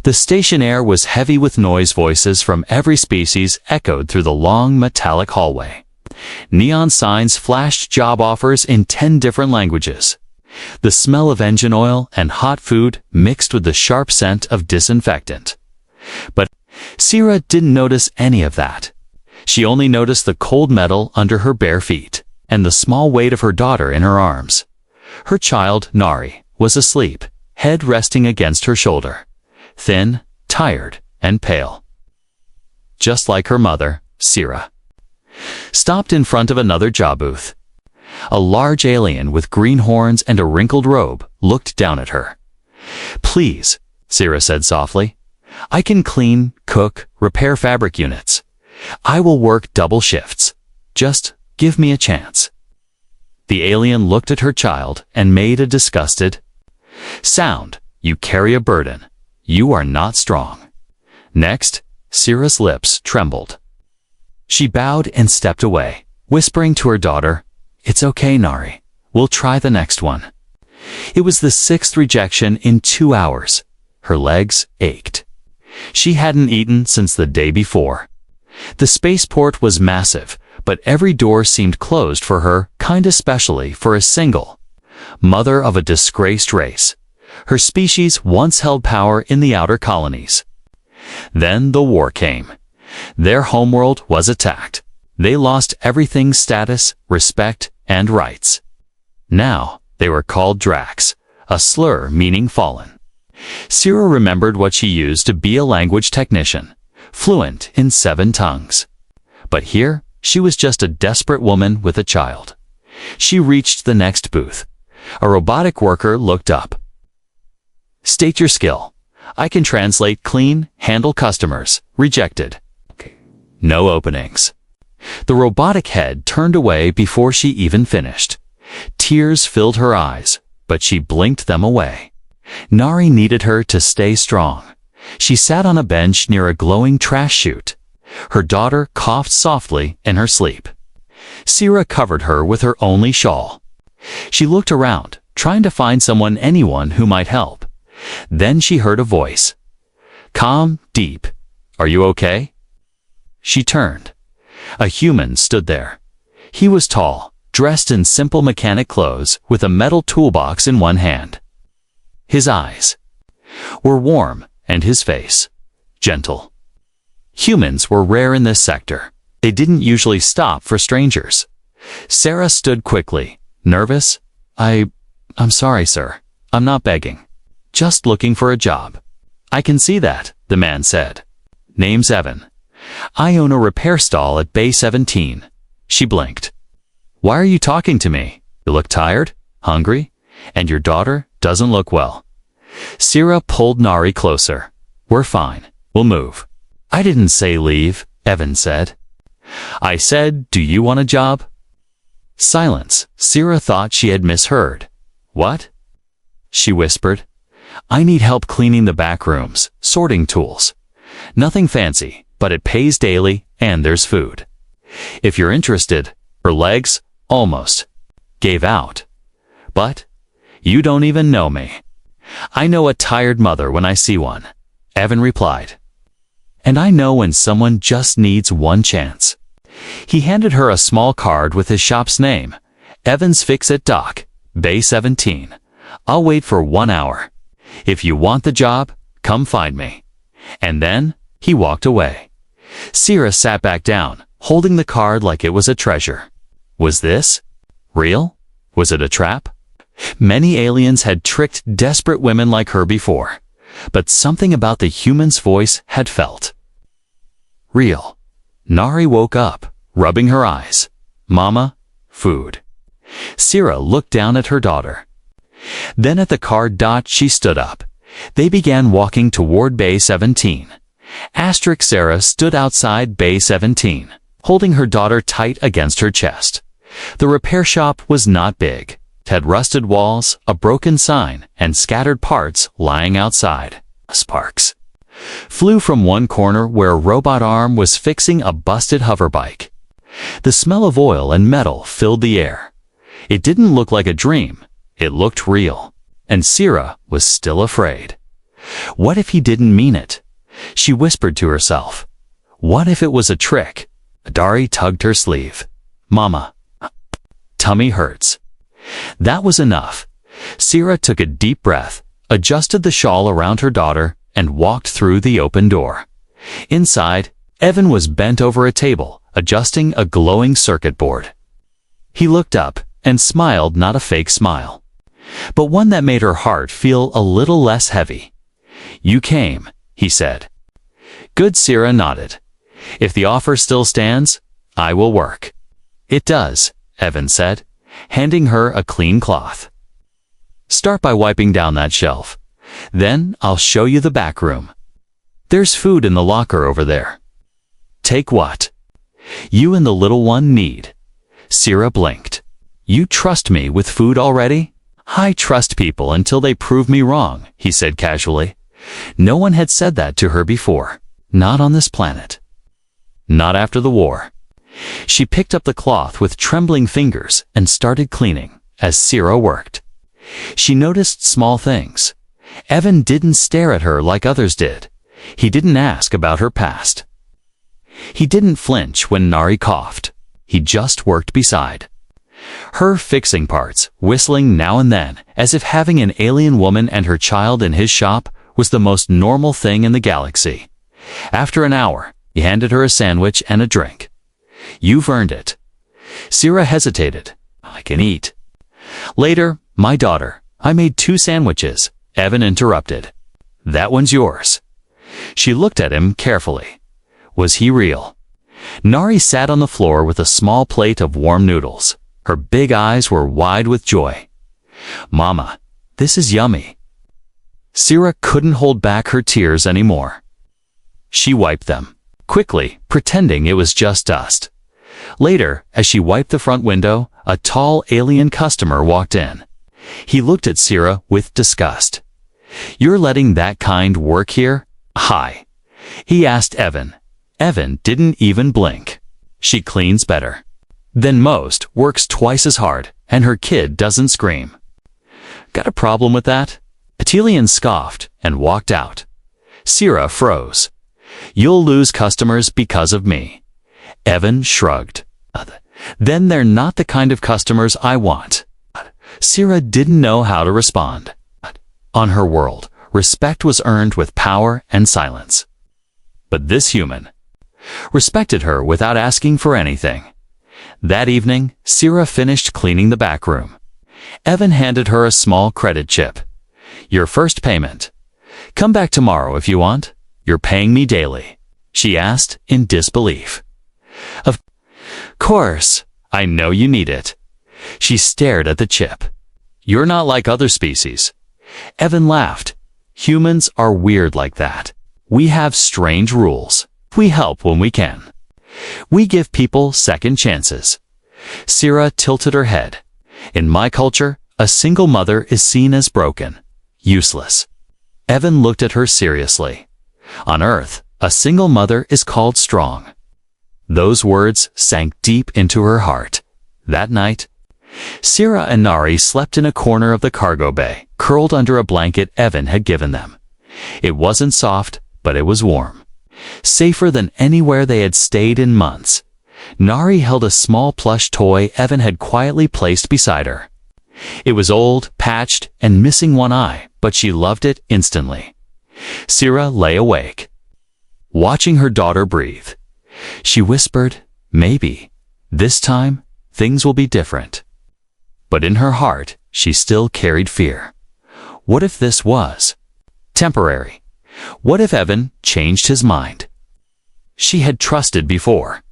The station air was heavy with noise. Voices from every species echoed through the long metallic hallway. Neon signs flashed job offers in 10 different languages. The smell of engine oil and hot food mixed with the sharp scent of disinfectant. But Sierra didn't notice any of that. She only noticed the cold metal under her bare feet and the small weight of her daughter in her arms. Her child, Nari, was asleep, head resting against her shoulder, thin, tired, and pale. Just like her mother, Sierra. Stopped in front of another job booth. A large alien with green horns and a wrinkled robe looked down at her. "Please," Sierra said softly. "I can clean, cook, repair fabric units. I will work double shifts. Just give me a chance." The alien looked at her child and made a disgusted sound. "You carry a burden. You are not strong." Next, Sierra's lips trembled. She bowed and stepped away, whispering to her daughter, "It's okay, Nari. We'll try the next one." It was the 6th rejection in 2 hours. Her legs ached. She hadn't eaten since the day before. The spaceport was massive, but every door seemed closed for her, kind especially for a single mother of a disgraced race. Her species once held power in the outer colonies. Then the war came. Their homeworld was attacked. They lost everything: status, respect, and rights. Now they were called Drax, a slur meaning fallen. Sierra remembered what she used to be a language technician, fluent in 7 tongues. But here, she was just a desperate woman with a child. She reached the next booth. A robotic worker looked up. "State your skill." "I can translate, clean, handle customers." Rejected. No openings. The robotic head turned away before she even finished. Tears filled her eyes, but she blinked them away. Nari needed her to stay strong. She sat on a bench near a glowing trash chute. Her daughter coughed softly in her sleep. Sierra covered her with her only shawl. She looked around, trying to find anyone who might help. Then she heard a voice. Calm, deep. "Are you okay?" She turned. A human stood there. He was tall, dressed in simple mechanic clothes, with a metal toolbox in one hand. His eyes were warm, and his face gentle. Humans were rare in this sector. They didn't usually stop for strangers. Sarah stood quickly, nervous. I'm sorry, sir. I'm not begging. Just looking for a job." "I can see that," the man said. "Name's Evan. I own a repair stall at Bay 17. She blinked. "Why are you talking to me? You look tired, hungry, and your daughter doesn't look well." Sierra pulled Nari closer. "We're fine. We'll move." "I didn't say leave," Evan said. "I said, do you want a job?" Silence. Sierra thought she had misheard. "What?" she whispered. "I need help cleaning the back rooms, sorting tools. Nothing fancy, but it pays daily, and there's food. If you're interested." Her legs almost gave out. "But you don't even know me." "I know a tired mother when I see one," Evan replied. "And I know when someone just needs one chance." He handed her a small card with his shop's name. "Evans Fix-It Dock, Bay 17. I'll wait for 1 hour. If you want the job, come find me." And then he walked away. Sierra sat back down, holding the card like it was a treasure. Was this real? Was it a trap? Many aliens had tricked desperate women like her before, but something about the human's voice had felt real. Nari woke up, rubbing her eyes. "Mama, food." Sierra looked down at her daughter. Then at the card dot, she stood up. They began walking toward Bay 17. Sarah stood outside Bay 17, holding her daughter tight against her chest. The repair shop was not big. It had rusted walls, a broken sign, and scattered parts lying outside. Sparks flew from one corner where a robot arm was fixing a busted hoverbike. The smell of oil and metal filled the air. It didn't look like a dream. It looked real. And Sierra was still afraid. What if he didn't mean it? She whispered to herself. What if it was a trick? Dari tugged her sleeve. Mama. Tummy hurts. That was enough. Sira took a deep breath, adjusted the shawl around her daughter, and walked through the open door. Inside, Evan was bent over a table, adjusting a glowing circuit board. He looked up and smiled, not a fake smile, but one that made her heart feel a little less heavy. You came, he said. Good. Sira nodded. If the offer still stands, I will work. It does, Evan said, handing her a clean cloth. Start by wiping down that shelf. Then I'll show you the back room. There's food in the locker over there. Take what you and the little one need. Sira blinked. You trust me with food already? I trust people until they prove me wrong, he said casually. No one had said that to her before. Not on this planet. Not after the war. She picked up the cloth with trembling fingers and started cleaning as Sira worked. She noticed small things. Evan didn't stare at her like others did. He didn't ask about her past. He didn't flinch when Nari coughed. He just worked beside her, fixing parts, whistling now and then, as if having an alien woman and her child in his shop was the most normal thing in the galaxy. After an hour, he handed her a sandwich and a drink. You've earned it. Sira hesitated. I can eat. Later, my daughter, I made 2 sandwiches. Evan interrupted. That one's yours. She looked at him carefully. Was he real? Nari sat on the floor with a small plate of warm noodles. Her big eyes were wide with joy. Mama, this is yummy. Sira couldn't hold back her tears anymore. She wiped them, quickly, pretending it was just dust. Later, as she wiped the front window, a tall alien customer walked in. He looked at Sira with disgust. You're letting that kind work here? Hi. He asked Evan. Evan didn't even blink. She cleans better than most, works twice as hard, and her kid doesn't scream. Got a problem with that? Atelian scoffed and walked out. Sira froze. You'll lose customers because of me. Evan shrugged. Then they're not the kind of customers I want. Sira didn't know how to respond. On her world, respect was earned with power and silence. But this human respected her without asking for anything. That evening, Sira finished cleaning the back room. Evan handed her a small credit chip. Your first payment. Come back tomorrow if you want. You're paying me daily. She asked in disbelief. Of course, I know you need it. She stared at the chip. You're not like other species. Evan laughed. Humans are weird like that. We have strange rules. We help when we can. We give people second chances. Sira tilted her head. In my culture, a single mother is seen as broken, useless. Evan looked at her seriously. On Earth, a single mother is called strong. Those words sank deep into her heart. That night, Sira and Nari slept in a corner of the cargo bay, curled under a blanket Evan had given them. It wasn't soft, but it was warm. Safer than anywhere they had stayed in months. Nari held a small plush toy Evan had quietly placed beside her. It was old, patched, and missing one eye, but she loved it instantly. Sira lay awake, watching her daughter breathe. She whispered, maybe, this time, things will be different. But in her heart, she still carried fear. What if this was temporary? What if Evan changed his mind? She had trusted before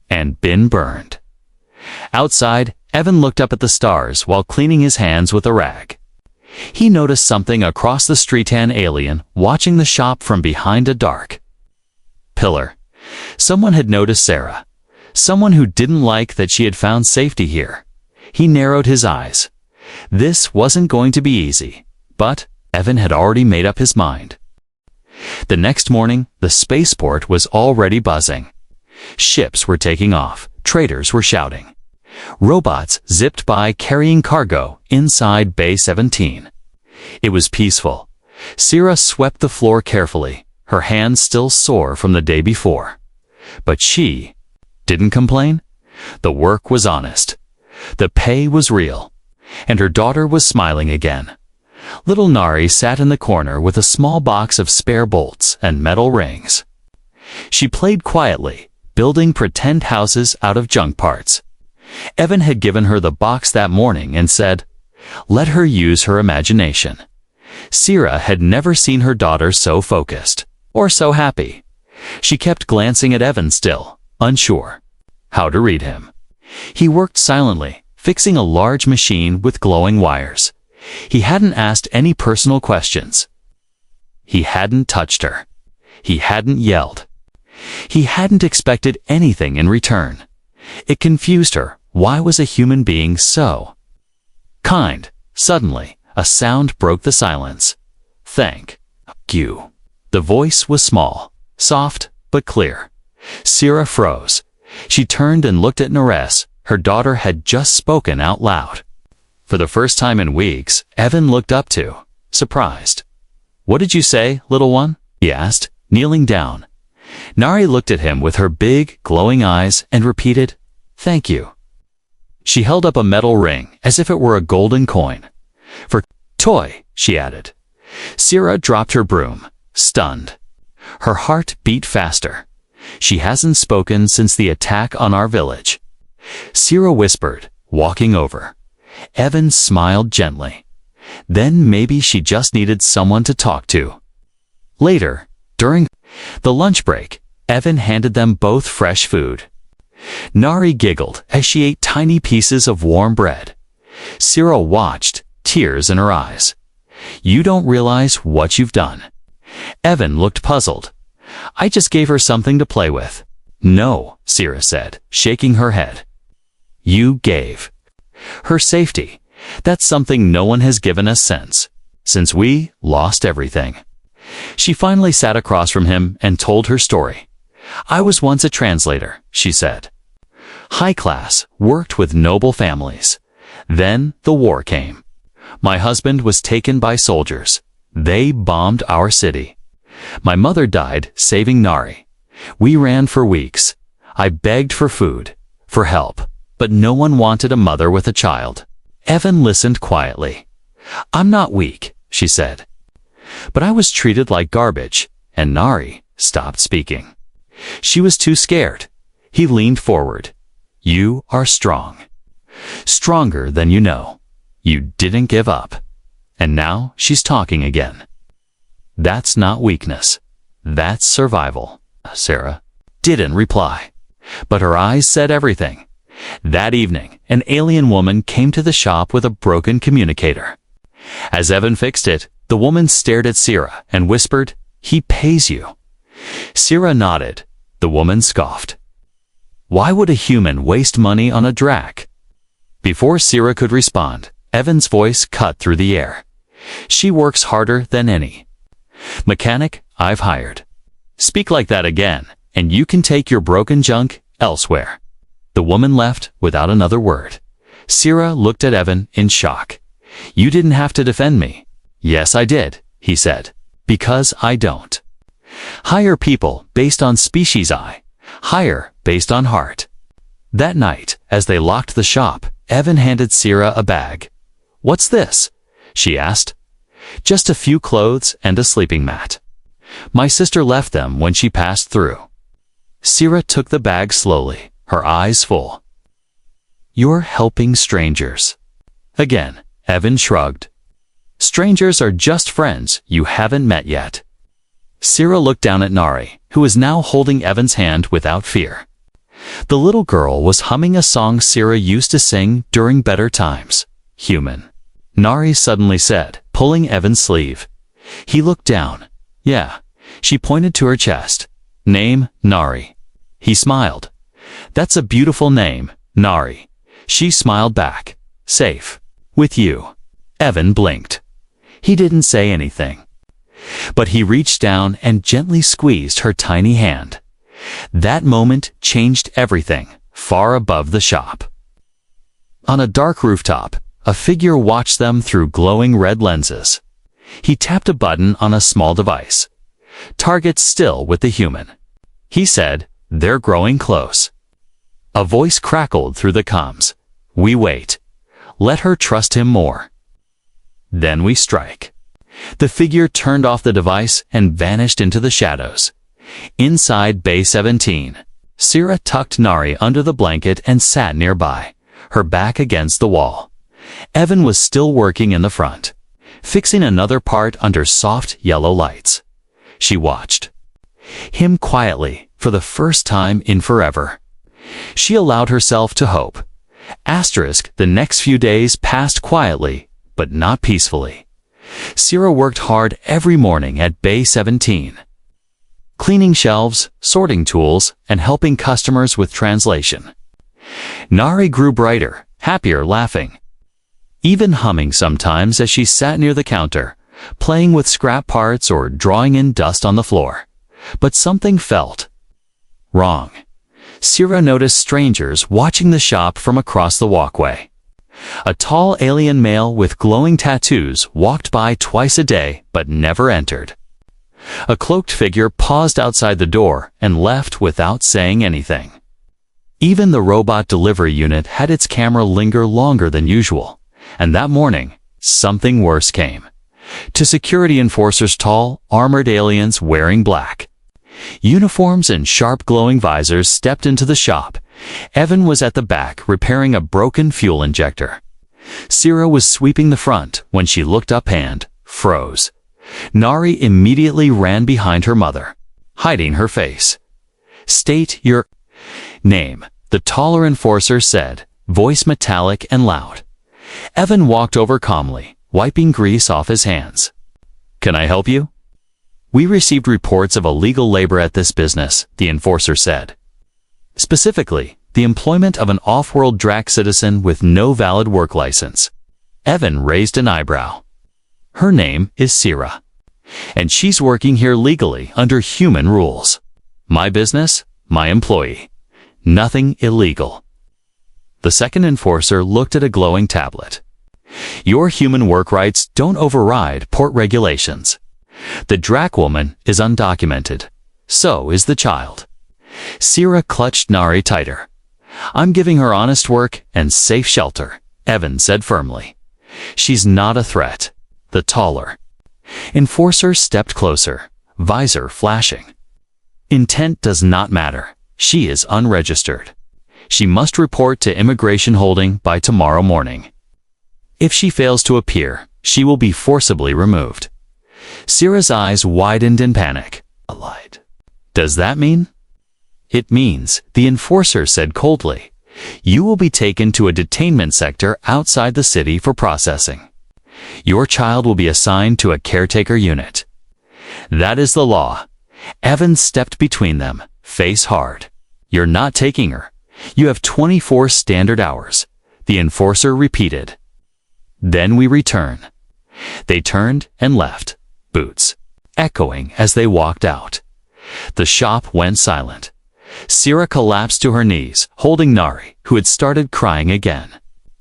and been burned. Outside, Evan looked up at the stars while cleaning his hands with a rag. He noticed something across the street, an alien watching the shop from behind a dark pillar. Someone had noticed Sira. Someone who didn't like that she had found safety here. He narrowed his eyes. This wasn't going to be easy, but Evan had already made up his mind. The next morning, the spaceport was already buzzing. Ships were taking off. Traders were shouting. Robots zipped by carrying cargo inside Bay 17. It was peaceful. Sira swept the floor carefully, her hands still sore from the day before. But she didn't complain. The work was honest. The pay was real. And her daughter was smiling again. Little Nari sat in the corner with a small box of spare bolts and metal rings. She played quietly, building pretend houses out of junk parts. Evan had given her the box that morning and said, "Let her use her imagination." Sira had never seen her daughter so focused, or so happy. She kept glancing at Evan still, unsure how to read him. He worked silently, fixing a large machine with glowing wires. He hadn't asked any personal questions. He hadn't touched her. He hadn't yelled. He hadn't expected anything in return. It confused her. Why was a human being so kind? Suddenly, a sound broke the silence. "Thank you." The voice was small, soft, but clear. Sira froze. She turned and looked at Nares. Her daughter had just spoken out loud. For the first time in weeks, Evan looked up to, surprised. "What did you say, little one?" he asked, kneeling down. Nari looked at him with her big, glowing eyes and repeated, "Thank you." She held up a metal ring as if it were a golden coin. "For toy," she added. Sira dropped her broom, stunned. Her heart beat faster. "She hasn't spoken since the attack on our village." Sira whispered, walking over. Evan smiled gently. Then maybe she just needed someone to talk to. Later, during the lunch break, Evan handed them both fresh food. Nari giggled as she ate tiny pieces of warm bread. Sira watched, tears in her eyes. "You don't realize what you've done." Evan looked puzzled. "I just gave her something to play with." "No," Sira said, shaking her head. "You gave her safety. That's something no one has given us since we lost everything." She finally sat across from him and told her story. "I was once a translator," she said. "High class, worked with noble families. Then the war came. My husband was taken by soldiers. They bombed our city. My mother died saving Nari. We ran for weeks. I begged for food, for help, but no one wanted a mother with a child." Evan listened quietly. "I'm not weak," she said. "But I was treated like garbage," and Nari stopped speaking. She was too scared. He leaned forward. "You are strong. Stronger than you know. You didn't give up." And now she's talking again. "That's not weakness. That's survival." Sira didn't reply, but her eyes said everything. That evening, an alien woman came to the shop with a broken communicator. As Evan fixed it, the woman stared at Sira and whispered, "He pays you." Sira nodded. The woman scoffed. "Why would a human waste money on a drac?" Before Sira could respond, Evan's voice cut through the air. "She works harder than any mechanic I've hired. Speak like that again, and you can take your broken junk elsewhere." The woman left without another word. Sira looked at Evan in shock. "You didn't have to defend me." "Yes, I did," he said. "Because I don't hire people based on species. I hire based on heart." That night, as they locked the shop, Evan handed Sira a bag. "What's this?" she asked. "Just a few clothes and a sleeping mat. My sister left them when she passed through." Sira took the bag slowly, her eyes full. "You're helping strangers." Again, Evan shrugged. "Strangers are just friends you haven't met yet." Sira looked down at Nari, who was now holding Evan's hand without fear. The little girl was humming a song Sira used to sing during better times. "Human," Nari suddenly said, pulling Evan's sleeve. He looked down. "Yeah." She pointed to her chest. "Name, Nari." He smiled. "That's a beautiful name, Nari." She smiled back. "Safe. With you." Evan blinked. He didn't say anything. But he reached down and gently squeezed her tiny hand. That moment changed everything, far above the shop. On a dark rooftop, a figure watched them through glowing red lenses. He tapped a button on a small device. Target still with the human. He said, "They're growing close." A voice crackled through the comms. "We wait. Let her trust him more." Then we strike. The figure turned off the device and vanished into the shadows. Inside Bay 17, Sira tucked Nari under the blanket and sat nearby, her back against the wall. Evan was still working in the front, fixing another part under soft yellow lights. She watched him quietly for the first time in forever. She allowed herself to hope. The next few days passed quietly, but not peacefully. Sira worked hard every morning at Bay 17, cleaning shelves, sorting tools, and helping customers with translation. Nari grew brighter, happier, laughing, even humming sometimes as she sat near the counter, playing with scrap parts or drawing in dust on the floor. But something felt wrong. Sira noticed strangers watching the shop from across the walkway. A tall alien male with glowing tattoos walked by twice a day but never entered. A cloaked figure paused outside the door and left without saying anything. Even the robot delivery unit had its camera linger longer than usual, and that morning, something worse came. To security enforcers, tall, armored aliens wearing black uniforms and sharp glowing visors stepped into the shop. Evan was at the back repairing a broken fuel injector. Sira was sweeping the front when she looked up and froze. Nari immediately ran behind her mother, hiding her face. "State your name," the taller enforcer said, voice metallic and loud. Evan walked over calmly, wiping grease off his hands. "Can I help you?" "We received reports of illegal labor at this business," the enforcer said. "Specifically, the employment of an off-world Drac citizen with no valid work license." Evan raised an eyebrow. "Her name is Sira, and she's working here legally under human rules. My business, my employee. Nothing illegal." The second enforcer looked at a glowing tablet. "Your human work rights don't override port regulations. The Drac woman is undocumented. So is the child." Sira clutched Nari tighter. "I'm giving her honest work and safe shelter," Evan said firmly. "She's not a threat." The taller enforcer stepped closer, visor flashing. "Intent does not matter. She is unregistered. She must report to immigration holding by tomorrow morning. If she fails to appear, she will be forcibly removed." Sira's eyes widened in panic. "Does that mean?" "It means," the enforcer said coldly, "you will be taken to a detainment sector outside the city for processing. Your child will be assigned to a caretaker unit. That is the law." Evan stepped between them, face hard. "You're not taking her. You have 24 standard hours," the enforcer repeated. "Then we return." They turned and left, boots echoing as they walked out. The shop went silent. Sira collapsed to her knees, holding Nari, who had started crying again.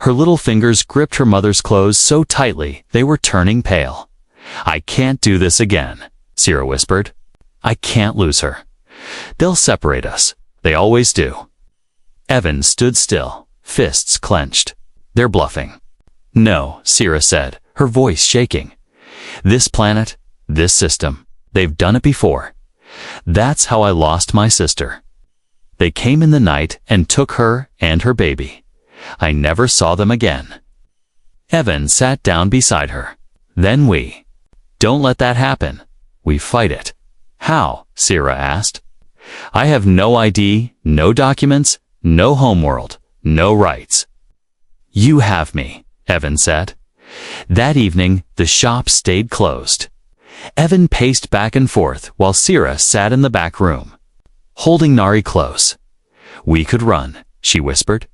Her little fingers gripped her mother's clothes so tightly they were turning pale. "I can't do this again," Sira whispered. "I can't lose her. They'll separate us. They always do." Evan stood still, fists clenched. "They're bluffing." "No," Sira said, her voice shaking. "This planet, this system, they've done it before. That's how I lost my sister. They came in the night and took her and her baby. I never saw them again." Evan sat down beside her. "Then we don't let that happen. We fight it." "How?" Sira asked. "I have no ID, no documents, no homeworld, no rights." "You have me," Evan said. That evening, the shop stayed closed. Evan paced back and forth while Sira sat in the back room, holding Nari close. "We could run," she whispered.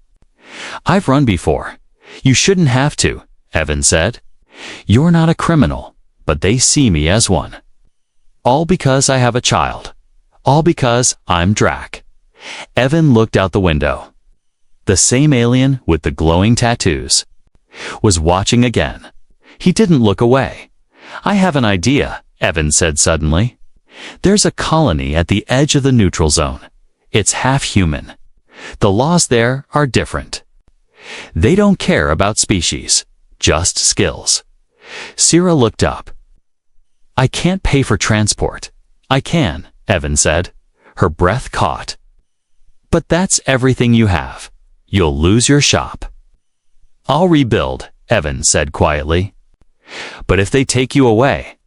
"I've run before. You shouldn't have to," Evan said. "You're not a criminal, but they see me as one. All because I have a child. All because I'm Drac." Evan looked out the window. The same alien with the glowing tattoos was watching again. He didn't look away. I have an idea, Evan said suddenly. There's a colony at the edge of the neutral zone. It's half human. The laws there are different. They don't care about species, just skills. Sierra looked up. I can't pay for transport. I can, Evan said. Her breath caught. But that's everything you have. You'll lose your shop. I'll rebuild, Evan said quietly. But if they take you away,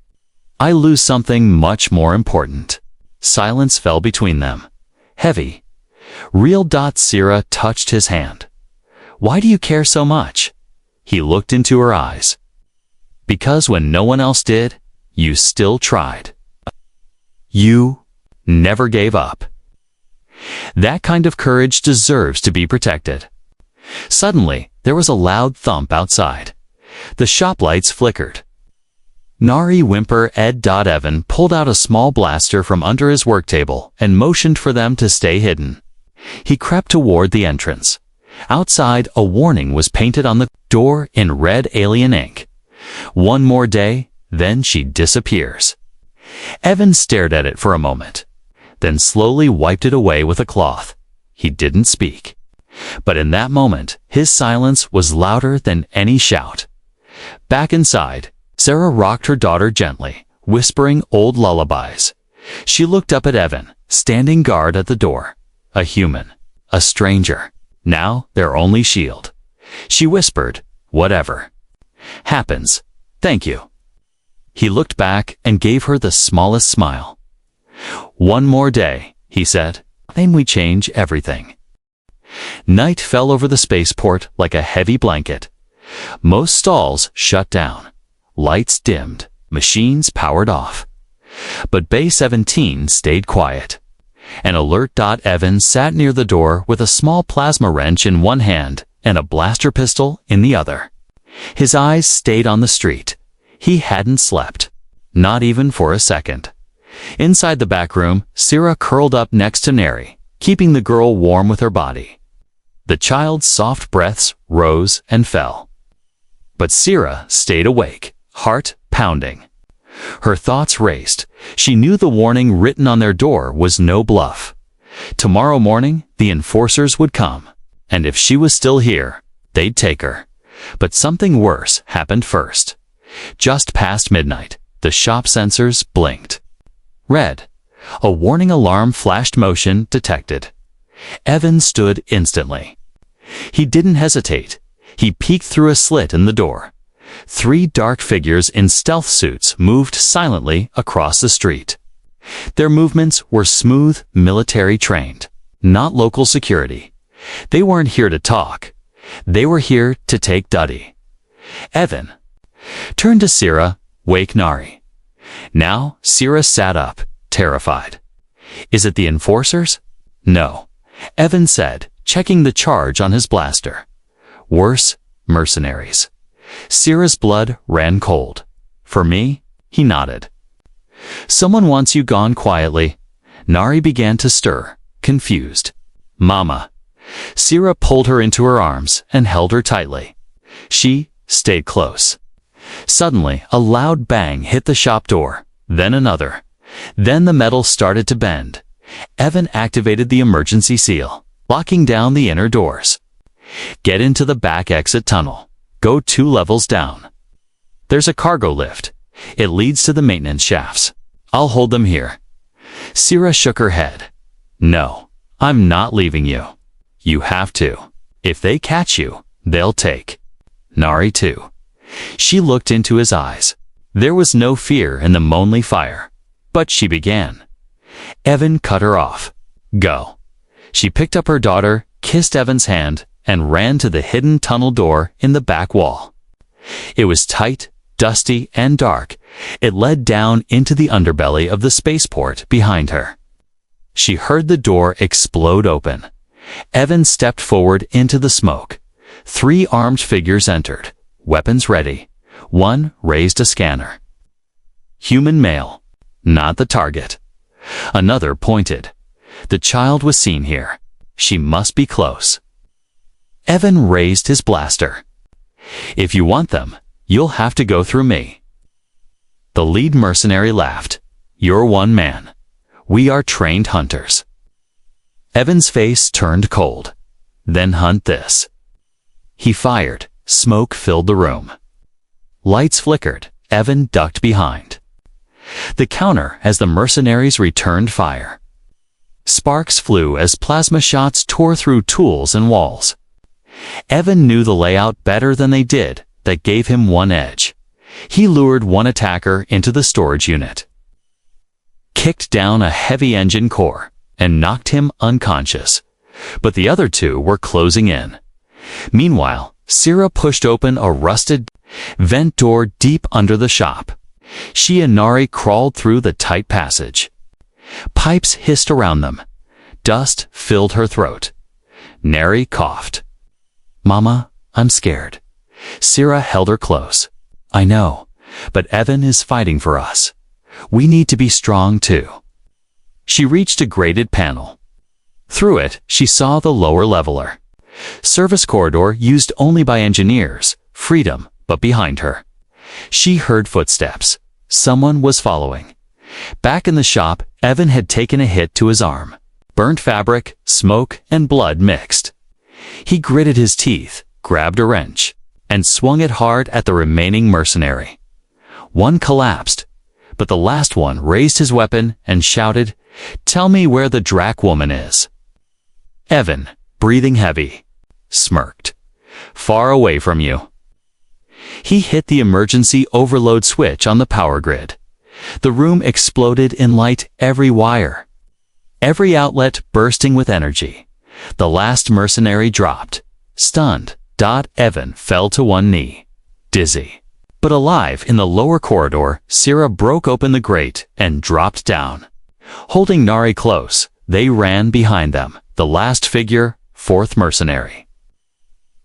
I lose something much more important. Silence fell between them. Heavy. Real. Sierra touched his hand. Why do you care so much? He looked into her eyes. Because when no one else did, you still tried. You never gave up. That kind of courage deserves to be protected. Suddenly, there was a loud thump outside. The shop lights flickered. Nari whimper Ed. Evan pulled out a small blaster from under his work table and motioned for them to stay hidden. He crept toward the entrance. Outside, a warning was painted on the door in red alien ink. One more day, then she disappears. Evan stared at it for a moment, then slowly wiped it away with a cloth. He didn't speak. But in that moment, his silence was louder than any shout. Back inside, Sarah rocked her daughter gently, whispering old lullabies. She looked up at Evan, standing guard at the door. A human. A stranger. Now their only shield. She whispered, whatever happens, thank you. He looked back and gave her the smallest smile. One more day, he said, then we change everything. Night fell over the spaceport like a heavy blanket. Most stalls shut down. Lights dimmed. Machines powered off. But Bay 17 stayed quiet. An alert. Evan sat near the door with a small plasma wrench in one hand and a blaster pistol in the other. His eyes stayed on the street. He hadn't slept. Not even for a second. Inside the back room, Sierra curled up next to Neri, keeping the girl warm with her body. The child's soft breaths rose and fell. But Sierra stayed awake, heart pounding. Her thoughts raced. She knew the warning written on their door was no bluff. Tomorrow morning, the enforcers would come, and if she was still here, they'd take her. But something worse happened first. Just past midnight, the shop sensors blinked. Red. A warning alarm flashed. Motion detected. Evan stood instantly. He didn't hesitate. He peeked through a slit in the door. 3 dark figures in stealth suits moved silently across the street. Their movements were smooth, military trained, not local security. They weren't here to talk. They were here to take Duddy. Evan turned to Sierra, wake Nari. Now Sierra sat up, terrified. Is it the enforcers? No. Evan said, checking the charge on his blaster. Worse, mercenaries. Sierra's blood ran cold. For me? He nodded. Someone wants you gone quietly. Nari began to stir, confused. Mama. Sierra pulled her into her arms and held her tightly. She stayed close. Suddenly, a loud bang hit the shop door, then another. Then the metal started to bend. Evan activated the emergency seal, locking down the inner doors. Get into the back exit tunnel. Go 2 levels down. There's a cargo lift. It leads to the maintenance shafts. I'll hold them here. Sierra shook her head. No, I'm not leaving you. You have to. If they catch you, they'll take Nari too. She looked into his eyes. There was no fear in the lonely fire. But she began. Evan cut her off. Go. She picked up her daughter, kissed Evan's hand, and ran to the hidden tunnel door in the back wall. It was tight, dusty, and dark. It led down into the underbelly of the spaceport behind her. She heard the door explode open. Evan stepped forward into the smoke. 3 armed figures entered, weapons ready. One raised a scanner. Human male, not the target. Another pointed. The child was seen here. She must be close. Evan raised his blaster. If you want them, you'll have to go through me. The lead mercenary laughed. You're one man. We are trained hunters. Evan's face turned cold. Then hunt this. He fired. Smoke filled the room. Lights flickered. Evan ducked behind the counter as the mercenaries returned fire. Sparks flew as plasma shots tore through tools and walls. Evan knew the layout better than they did. That gave him one edge. He lured one attacker into the storage unit, kicked down a heavy engine core, and knocked him unconscious. But the other two were closing in. Meanwhile, Sira pushed open a rusted vent door deep under the shop. She and Nari crawled through the tight passage. Pipes hissed around them. Dust filled her throat. Nari coughed. Mama, I'm scared. Sira held her close. I know, but Evan is fighting for us. We need to be strong too. She reached a grated panel. Through it, she saw the lower leveler. Service corridor used only by engineers. Freedom, but behind her. She heard footsteps. Someone was following. Back in the shop, Evan had taken a hit to his arm. Burnt fabric, smoke, and blood mixed. He gritted his teeth, grabbed a wrench, and swung it hard at the remaining mercenary. One collapsed, but the last one raised his weapon and shouted, "Tell me where the Drac woman is." Evan, breathing heavy, smirked. "Far away from you." He hit the emergency overload switch on the power grid. The room exploded in light, every wire, every outlet bursting with energy. The last mercenary dropped, stunned. Evan fell to one knee, dizzy. But alive in the lower corridor, Sira broke open the grate and dropped down. Holding Nari close, they ran behind them, the last figure, fourth mercenary.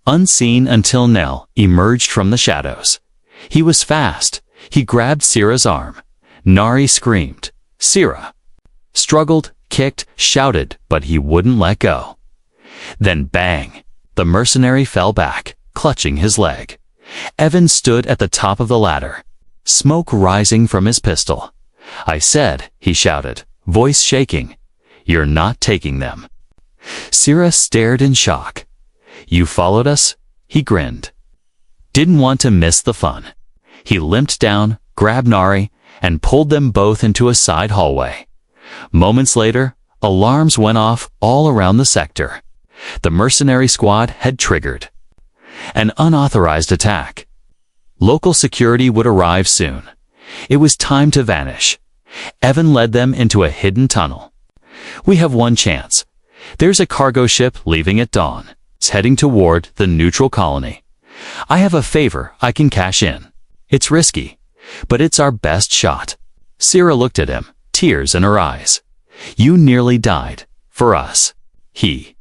Unseen until Nell emerged from the shadows. He was fast. He grabbed Sira's arm. Nari screamed. Sira struggled, kicked, shouted, but he wouldn't let go. Then bang! The mercenary fell back, clutching his leg. Evan stood at the top of the ladder, smoke rising from his pistol. I said, he shouted, voice shaking, "You're not taking them." Sira stared in shock. "You followed us?" He grinned. Didn't want to miss the fun. He limped down, grabbed Nari, and pulled them both into a side hallway. Moments later, alarms went off all around the sector. The mercenary squad had triggered an unauthorized attack. Local security would arrive soon. It was time to vanish. Evan led them into a hidden tunnel. "We have one chance. There's a cargo ship leaving at dawn. It's heading toward the neutral colony. I have a favor I can cash in. It's risky, but it's our best shot." Sira looked at him, tears in her eyes. "You nearly died. For us." He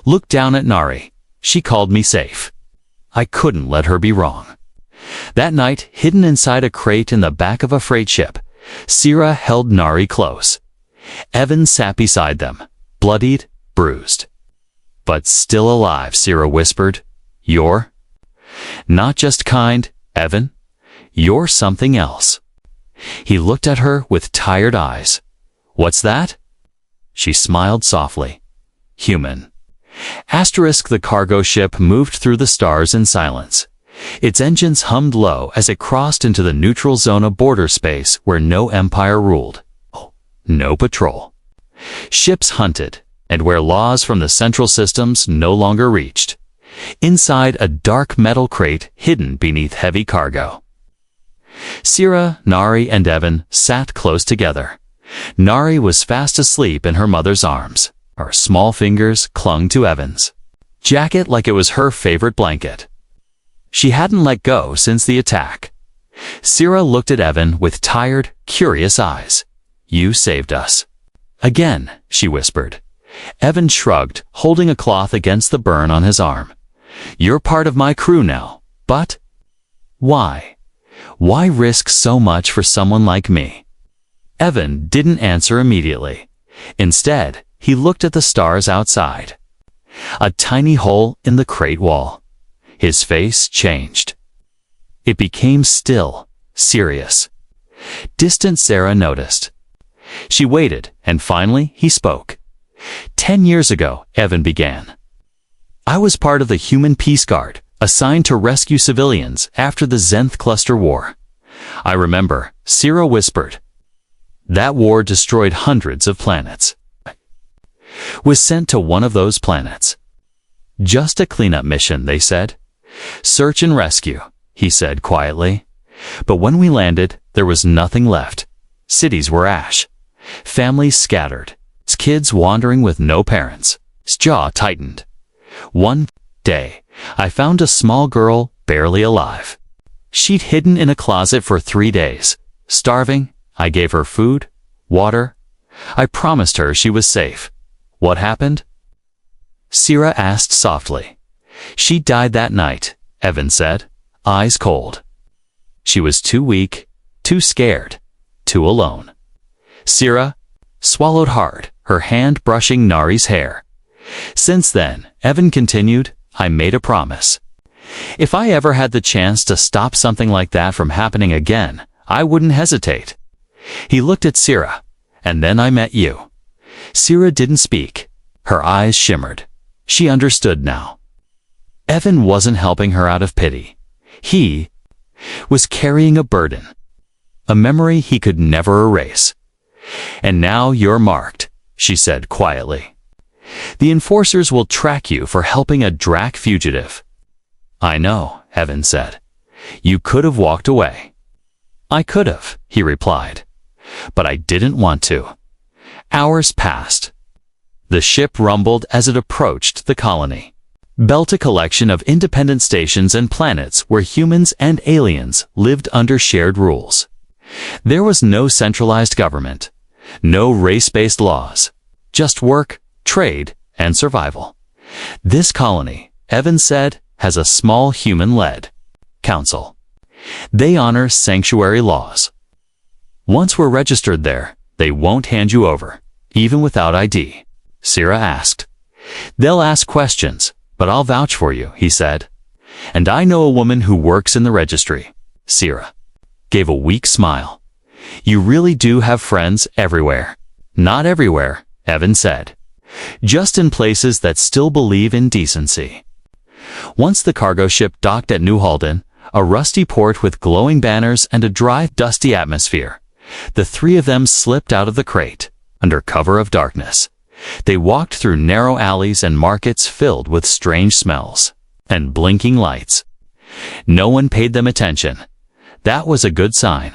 looked down at Nari. "She called me safe. I couldn't let her be wrong." That night, hidden inside a crate in the back of a freight ship, Sira held Nari close. Evan sat beside them, bloodied, bruised. "But still alive," Sira whispered. "You're not just kind, Evan. You're something else." He looked at her with tired eyes. "What's that?" She smiled softly. "Human." The cargo ship moved through the stars in silence. Its engines hummed low as it crossed into the neutral zone of border space where no empire ruled. No patrol. Ships hunted, and where laws from the central systems no longer reached. Inside a dark metal crate hidden beneath heavy cargo. Sira, Nari, and Evan sat close together. Nari was fast asleep in her mother's arms. Her small fingers clung to Evan's jacket like it was her favorite blanket. She hadn't let go since the attack. Sira looked at Evan with tired, curious eyes. "You saved us." "Again," she whispered. Evan shrugged, holding a cloth against the burn on his arm. "You're part of my crew now, but why? Why risk so much for someone like me?" Evan didn't answer immediately. Instead, he looked at the stars outside. A tiny hole in the crate wall. His face changed. It became still, serious. Distant Sarah noticed. She waited, and finally he spoke. 10 years ago, Evan began. I was part of the Human Peace Guard, assigned to rescue civilians after the Zenth Cluster War. I remember, Sarah whispered. That war destroyed hundreds of planets. Was sent to one of those planets. Just a cleanup mission, they said. Search and rescue, he said quietly. But when we landed, there was nothing left. Cities were ash. Families scattered. Kids wandering with no parents. His jaw tightened. One day, I found a small girl, barely alive. She'd hidden in a closet for 3 days. Starving, I gave her food, water. I promised her she was safe. What happened? Sarah asked softly. She died that night, Evan said, eyes cold. She was too weak, too scared, too alone. Sarah swallowed hard, her hand brushing Nari's hair. Since then, Evan continued, I made a promise. If I ever had the chance to stop something like that from happening again, I wouldn't hesitate. He looked at Sarah, and then I met you. Sarah didn't speak. Her eyes shimmered. She understood now. Evan wasn't helping her out of pity. He was carrying a burden, a memory he could never erase. And now you're marked, she said quietly. The enforcers will track you for helping a Drac fugitive. I know, Evan said. You could have walked away. I could have, he replied. But I didn't want to. Hours passed. The ship rumbled as it approached the colony. Built a collection of independent stations and planets where humans and aliens lived under shared rules. There was no centralized government, no race-based laws, just work, trade, and survival. This colony, Evan said, has a small human-led council. They honor sanctuary laws. Once we're registered there, they won't hand you over, even without ID, Sarah asked. They'll ask questions, but I'll vouch for you, he said. And I know a woman who works in the registry. Sarah gave a weak smile. You really do have friends everywhere. Not everywhere, Evan said. Just in places that still believe in decency. Once the cargo ship docked at New Halden, a rusty port with glowing banners and a dry, dusty atmosphere, the three of them slipped out of the crate, under cover of darkness. They walked through narrow alleys and markets filled with strange smells and blinking lights. No one paid them attention. That was a good sign.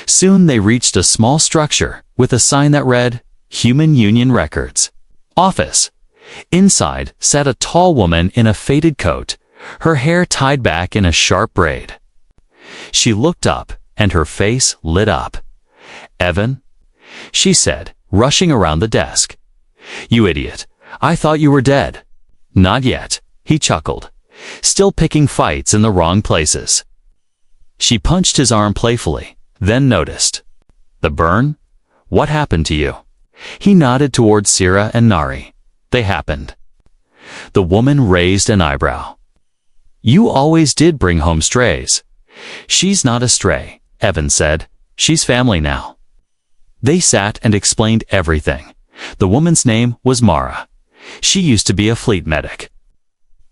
Soon they reached a small structure with a sign that read, Human Union Records. Office. Inside sat a tall woman in a faded coat, her hair tied back in a sharp braid. She looked up, and her face lit up. Evan? She said, rushing around the desk. You idiot. I thought you were dead. Not yet, he chuckled, still picking fights in the wrong places. She punched his arm playfully, then noticed. The burn? What happened to you? He nodded towards Sarah and Nari. They happened. The woman raised an eyebrow. You always did bring home strays. She's not a stray, Evan said. She's family now. They sat and explained everything. The woman's name was Mara. She used to be a fleet medic.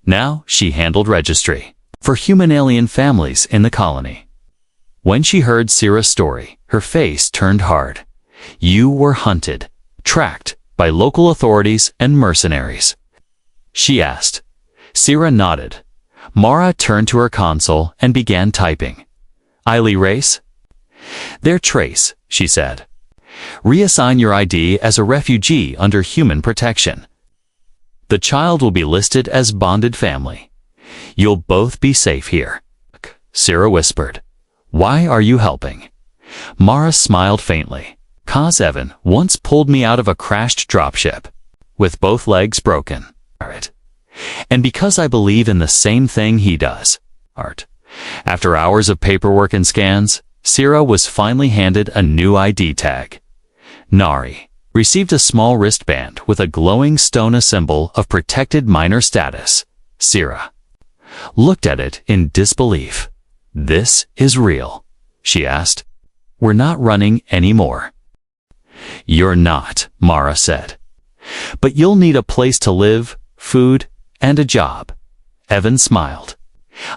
Now she handled registry for human alien families in the colony. When she heard Sarah's story, her face turned hard. You were hunted, tracked by local authorities and mercenaries. She asked. Sarah nodded. Mara turned to her console and began typing. Eily race? They're trace, she said. Reassign your ID as a refugee under human protection. The child will be listed as bonded family. You'll both be safe here. Sarah whispered. Why are you helping? Mara smiled faintly. 'Cause Evan once pulled me out of a crashed dropship, with both legs broken. And because I believe in the same thing he does. Art. After hours of paperwork and scans, Sarah was finally handed a new ID tag. Nari received a small wristband with a glowing stona symbol of protected minor status. Sarah looked at it in disbelief. This is real, she asked. We're not running anymore." "You're not," Mara said. "But you'll need a place to live, food, and a job." Evan smiled.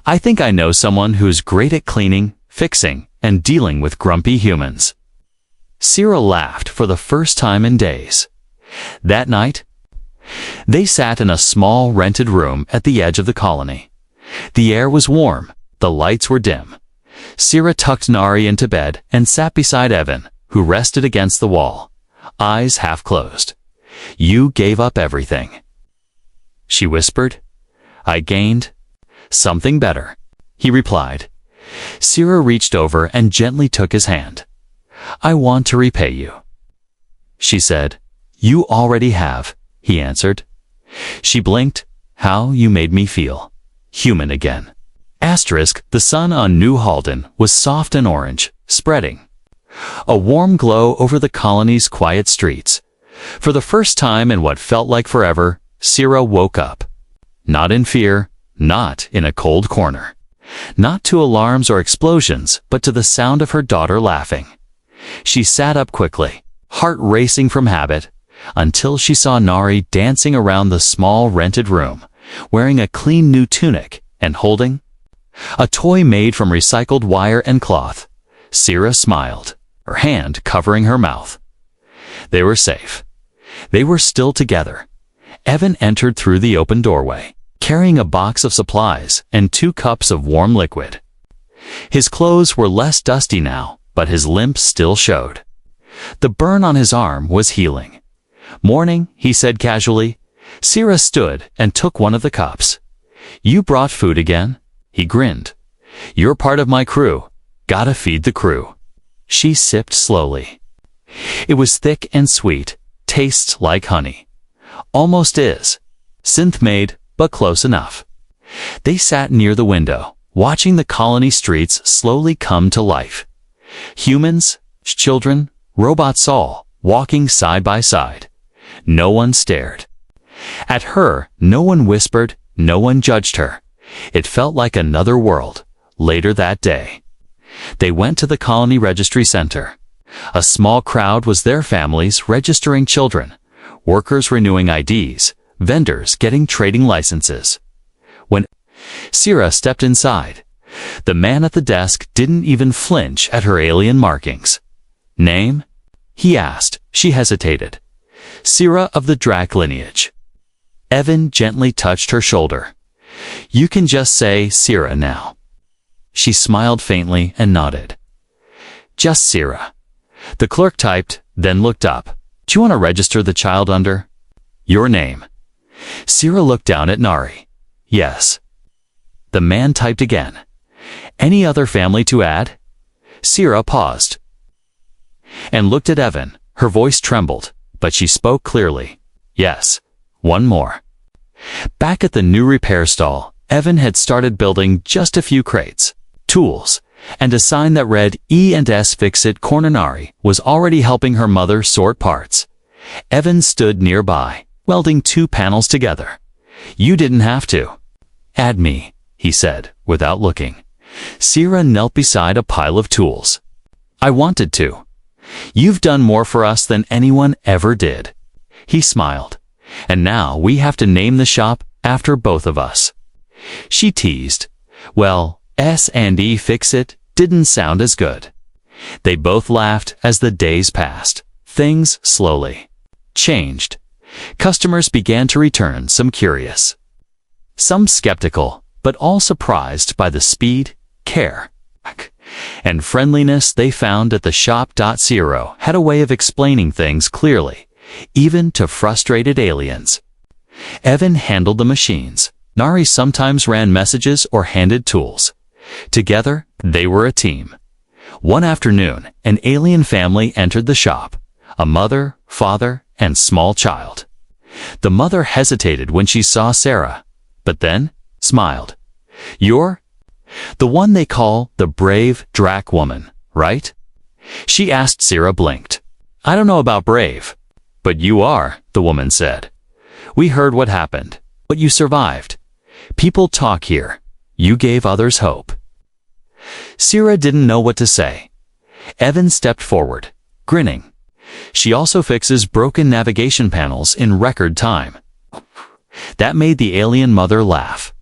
"I think I know someone who's great at cleaning, fixing, and dealing with grumpy humans." Sierra laughed for the first time in days. That night, they sat in a small rented room at the edge of the colony. The air was warm, the lights were dim. Sierra tucked Nari into bed and sat beside Evan, who rested against the wall, eyes half closed. "You gave up everything," she whispered. "I gained something better," he replied. Sierra reached over and gently took his hand. "I want to repay you," she said. "You already have," he answered. She blinked. "How you made me feel human again." The sun on New Halden was soft and orange, spreading a warm glow over the colony's quiet streets. For the first time in what felt like forever, Sierra woke up. Not in fear, not in a cold corner. Not to alarms or explosions, but to the sound of her daughter laughing. She sat up quickly, heart racing from habit, until she saw Nari dancing around the small rented room, wearing a clean new tunic and holding a toy made from recycled wire and cloth. Sierra smiled, her hand covering her mouth. They were safe. They were still together. Evan entered through the open doorway, carrying a box of supplies and 2 cups of warm liquid. His clothes were less dusty now, but his limp still showed. The burn on his arm was healing. "Morning," he said casually. Sierra stood and took one of the cups. "You brought food again?" He grinned. "You're part of my crew. Gotta feed the crew." She sipped slowly. It was thick and sweet, tastes like honey. Almost is. Synth-made, but close enough. They sat near the window, watching the colony streets slowly come to life. Humans, children, robots all, walking side by side. No one stared at her, no one whispered, no one judged her. It felt like another world. Later that day, they went to the colony registry center. A small crowd was their families registering children, workers renewing IDs, vendors getting trading licenses. When Sierra stepped inside, the man at the desk didn't even flinch at her alien markings. "Name?" he asked. She hesitated. "Sierra of the Drac lineage." Evan gently touched her shoulder. "You can just say Sierra now." She smiled faintly and nodded. "Just Sierra." The clerk typed, then looked up. "Do you want to register the child under your name?" Sierra looked down at Nari. "Yes." The man typed again. "Any other family to add?" Sierra paused and looked at Evan. Her voice trembled, but she spoke clearly. "Yes, one more." Back at the new repair stall, Evan had started building just a few crates, tools, and a sign that read E&S Fix-It Corner. Nari was already helping her mother sort parts. Evan stood nearby, welding 2 panels together. "You didn't have to." "Add me," he said, without looking. Sierra knelt beside a pile of tools. "I wanted to. You've done more for us than anyone ever did." He smiled. "And now we have to name the shop after both of us." She teased. Well, S&E Fix-It didn't sound as good. They both laughed as the days passed. Things slowly changed. Customers began to return, some curious, some skeptical, but all surprised by the speed, care, and friendliness they found at the shop. Sierra had a way of explaining things clearly, even to frustrated aliens. Evan handled the machines. Nari sometimes ran messages or handed tools. Together, they were a team. One afternoon, an alien family entered the shop. A mother, father, and small child. The mother hesitated when she saw Sarah, but then smiled. "You're the one they call the brave Drac woman, right?" She asked. Sarah blinked. "I don't know about brave, but you are," the woman said. "We heard what happened, but you survived. People talk here. You gave others hope." Sarah didn't know what to say. Evan stepped forward, grinning. She also fixes broken navigation panels in record time. That made the alien mother laugh.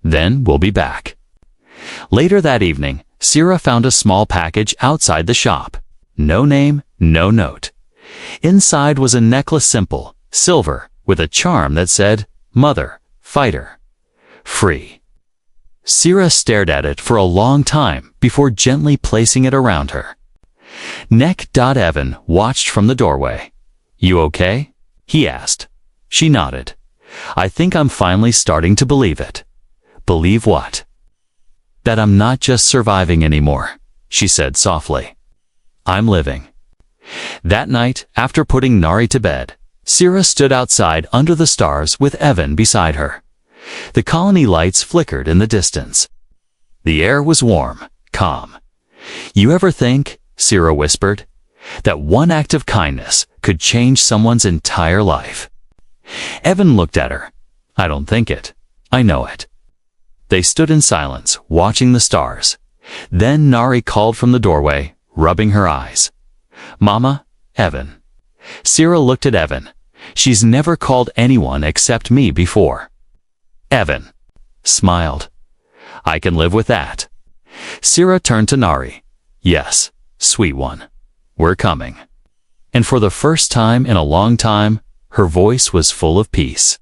Then we'll be back. Later that evening, Sierra found a small package outside the shop. No name, no note. Inside was a necklace, simple, silver, with a charm that said, Mother, Fighter, Free. Sierra stared at it for a long time before gently placing it around her. Evan watched from the doorway. You okay? He asked. She nodded. I think I'm finally starting to believe it. Believe what? That I'm not just surviving anymore, she said softly. I'm living. That night, after putting Nari to bed, Sierra stood outside under the stars with Evan beside her. The colony lights flickered in the distance. The air was warm, calm. You ever think, Sierra whispered, that one act of kindness could change someone's entire life? Evan looked at her. I don't think it. I know it. They stood in silence, watching the stars. Then Nari called from the doorway, rubbing her eyes. Mama, Evan. Sierra looked at Evan. She's never called anyone except me before. Evan smiled. I can live with that. Sierra turned to Nari. Yes, sweet one. We're coming. And for the first time in a long time, her voice was full of peace.